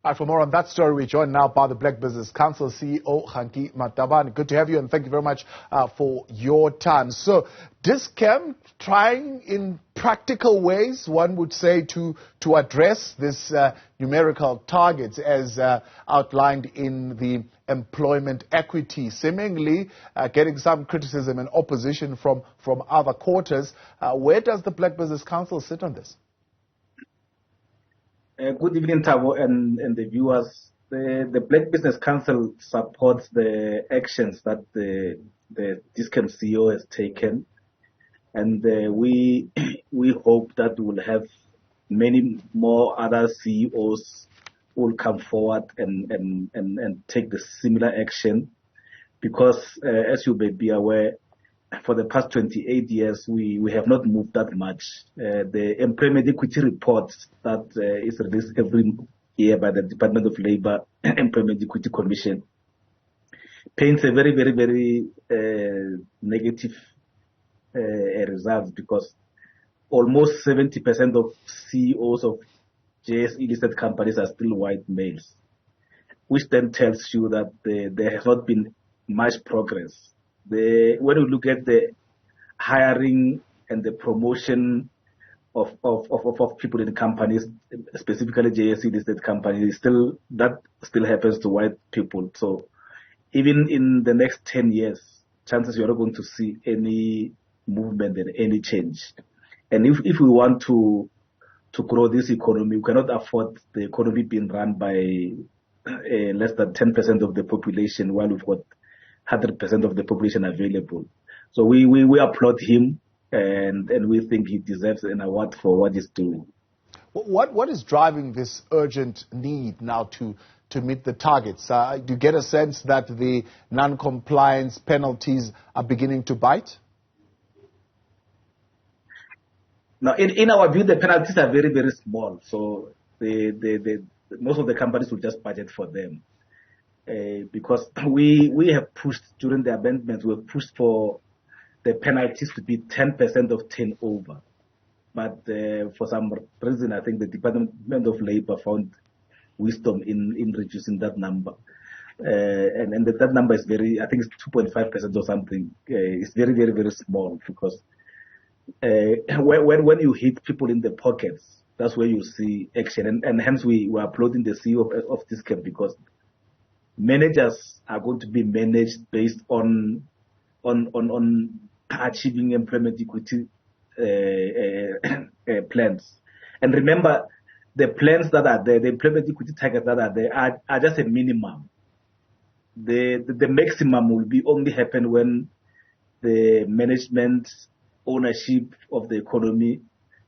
For more on that story, we're joined now by the Black Business Council CEO, Kganki Matabane. Good to have you, and thank you very much for your time. So, Dischem trying in practical ways, one would say, to address this numerical targets as outlined in the employment equity, seemingly getting some criticism and opposition from other quarters. Where does the Black Business Council sit on this? Good evening, Thabo, and the viewers. The Black Business Council supports the actions that the Dischem CEO has taken, and we hope that we will have many more other CEOs who will come forward and take the similar action, because as you may be aware, for the past 28 years, we have not moved that much. The employment equity report that is released every year by the Department of Labor Employment Equity Commission paints a very, very, very negative results, because almost 70% of CEOs of JSE listed companies are still white males, which then tells you that there has not been much progress. When you look at the hiring and the promotion of people in companies, specifically JSE listed companies, that still happens to white people. So even in the next 10 years, chances you're not going to see any movement and any change. And if we want to grow this economy, we cannot afford the economy being run by less than 10% of the population, while we've got 100% of the population available. So we applaud him, and we think he deserves an award for what he's doing. What is driving this urgent need now to meet the targets? Do you get a sense that the non-compliance penalties are beginning to bite? Now, in our view, the penalties are very, very small. So most of the companies will just budget for them. Because we have pushed during the amendments, we have pushed for the penalties to be 10% of turnover. But for some reason, I think the Department of Labor found wisdom in reducing that number. And that number is I think it's 2.5% or something. It's very, very, very small, because when you hit people in the pockets, that's where you see action. And hence we were applauding the CEO of Dischem, because managers are going to be managed based on achieving employment equity plans. And remember, the plans that are there, the employment equity targets that are there, are just a minimum. The maximum will be only happen when the management ownership of the economy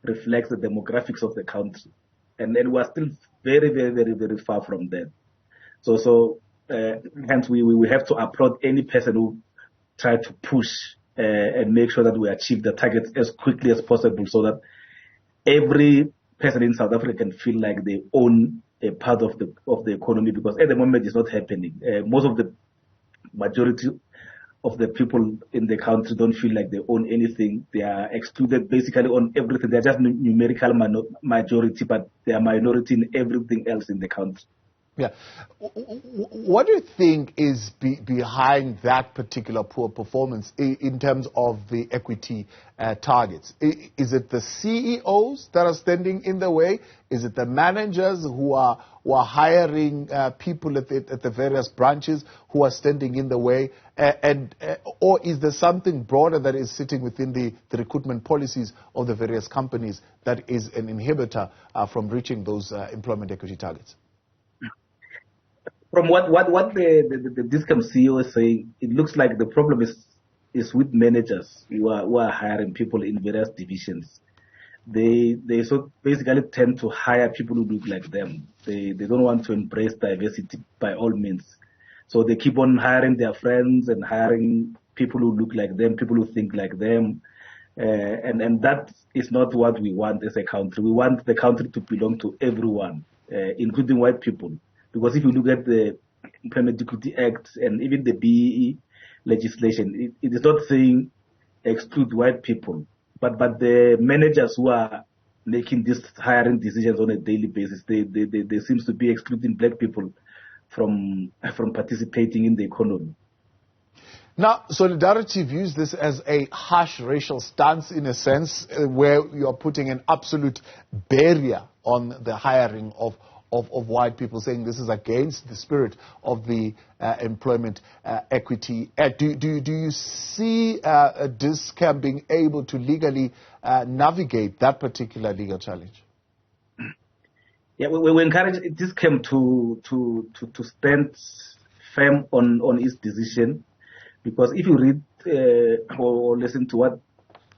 reflects the demographics of the country. And we are still very, very, very, very far from that. So hence we have to applaud any person who try to push and make sure that we achieve the targets as quickly as possible, so that every person in South Africa can feel like they own a part of the economy, because at the moment it's not happening. Most of the majority of the people in the country don't feel like they own anything. They are excluded basically on everything. They're just numerical majority, but they are minority in everything else in the country. Yeah. What do you think is behind that particular poor performance in terms of the equity targets? Is it the CEOs that are standing in the way? Is it the managers who are hiring people at the various branches who are standing in the way? Or is there something broader that is sitting within the recruitment policies of the various companies that is an inhibitor from reaching those employment equity targets? From what the Dischem CEO is saying, it looks like the problem is with managers who are hiring people in various divisions. They so basically tend to hire people who look like them. They don't want to embrace diversity by all means. So they keep on hiring their friends and hiring people who look like them, people who think like them. And that is not what we want as a country. We want the country to belong to everyone, including white people. Because if you look at the Employment Equity Act and even the BEE legislation, it is not saying exclude white people, but the managers who are making these hiring decisions on a daily basis. They seem to be excluding black people from participating in the economy. Now, Solidarity views this as a harsh racial stance in a sense, where you are putting an absolute barrier on the hiring of white people, saying this is against the spirit of the Employment Equity Act. Do you see Dischem being able to legally navigate that particular legal challenge? Yeah, we encourage Dischem to stand firm on its decision, because if you read or listen to what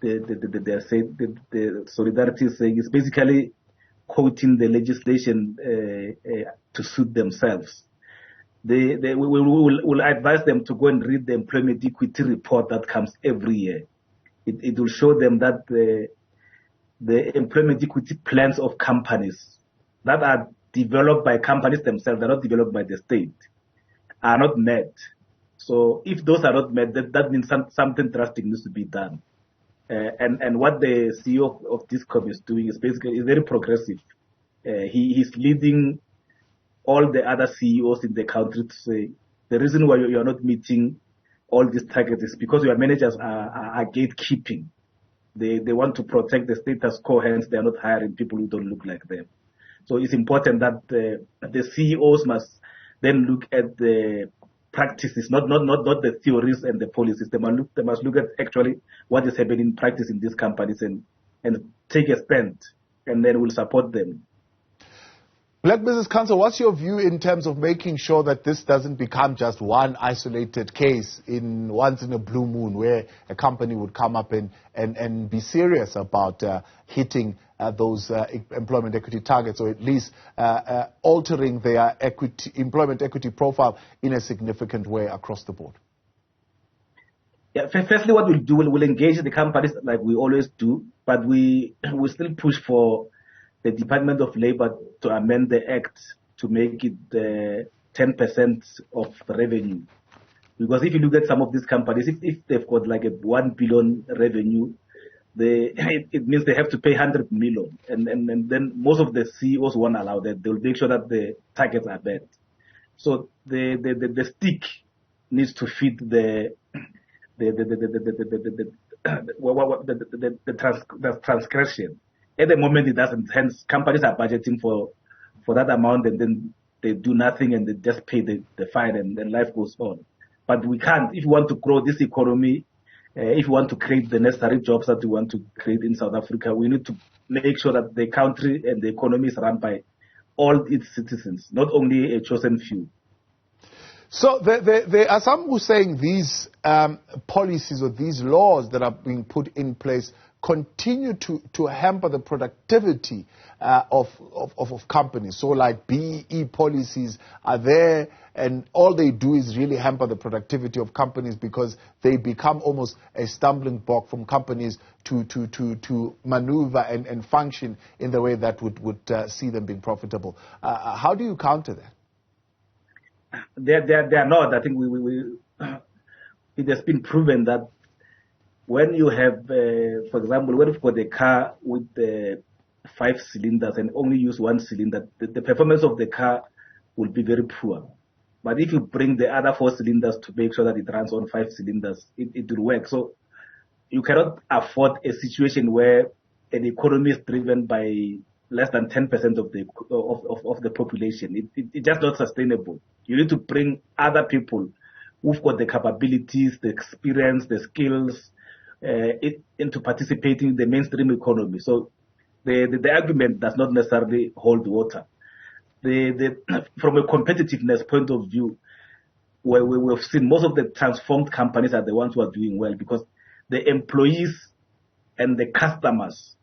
the Solidarity is saying, it's basically quoting the legislation to suit themselves. We will advise them to go and read the employment equity report that comes every year. It will show them that the employment equity plans of companies that are developed by companies themselves, they're not developed by the state, are not met. So if those are not met, that means something drastic needs to be done. And what the CEO of Dischem is doing is basically very progressive. He's leading all the other CEOs in the country to say the reason why you are not meeting all these targets is because your managers are gatekeeping. They want to protect the status quo, hence they are not hiring people who don't look like them. So it's important that the CEOs must then look at the practices, not the theories and the policies. They must look at actually what is happening in practice in these companies and take a stand, and then we'll support them. Black Business Council, what's your view in terms of making sure that this doesn't become just one isolated case once in a blue moon, where a company would come up and be serious about hitting those employment equity targets, or at least altering their employment equity profile in a significant way across the board? Yeah, firstly, what we'll do, we'll engage the companies like we always do, but we still push for the Department of Labor to amend the Act to make it 10% of revenue. Because if you look at some of these companies, if they've got like a 1 billion revenue, it means they have to pay 100 million. And then most of the CEOs won't allow that. They'll make sure that the targets are met. So the stick needs to fit the transgression. At the moment, it doesn't. Hence, companies are budgeting for that amount, and then they do nothing, and they just pay the fine, and life goes on. But we can't. If you want to grow this economy, if you want to create the necessary jobs that we want to create in South Africa, we need to make sure that the country and the economy is run by all its citizens, not only a chosen few. So there are some who are saying these policies or these laws that are being put in place continue to hamper the productivity of companies. So like BEE policies are there, and all they do is really hamper the productivity of companies, because they become almost a stumbling block from companies to maneuver and function in the way that would see them being profitable. How do you counter that? They are not. I think it has been proven that when you have, for example, when you've got a car with 5 cylinders and only use 1 cylinder, the performance of the car will be very poor. But if you bring the other 4 cylinders to make sure that it runs on 5 cylinders, it will work. So you cannot afford a situation where an economy is driven by less than 10% of the population. It's just not sustainable. You need to bring other people who've got the capabilities, the experience, the skills, into participating in the mainstream economy. So the argument does not necessarily hold water. From a competitiveness point of view, where we've seen most of the transformed companies are the ones who are doing well, because the employees and the customers,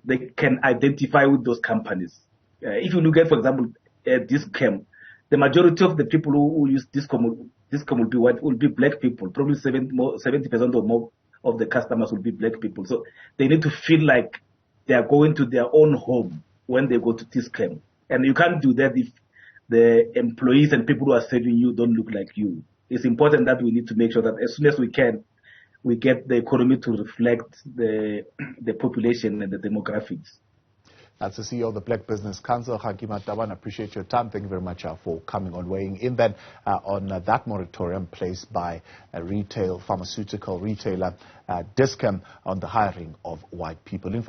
they can identify with those companies. If you look at, for example, Dischem, the majority of the people who use Dischem will be what? Will be black people. Probably 70% or more of the customers will be black people. So they need to feel like they are going to their own home when they go to Dischem. And you can't do that if the employees and people who are serving you don't look like you. It's important that we need to make sure that as soon as we can, we get the economy to reflect the population and the demographics. That's the CEO of the Black Business Council, Kganki Matabane. I appreciate your time. Thank you very much for coming on, weighing in then on that moratorium placed by a pharmaceutical retailer, Dischem, on the hiring of white people.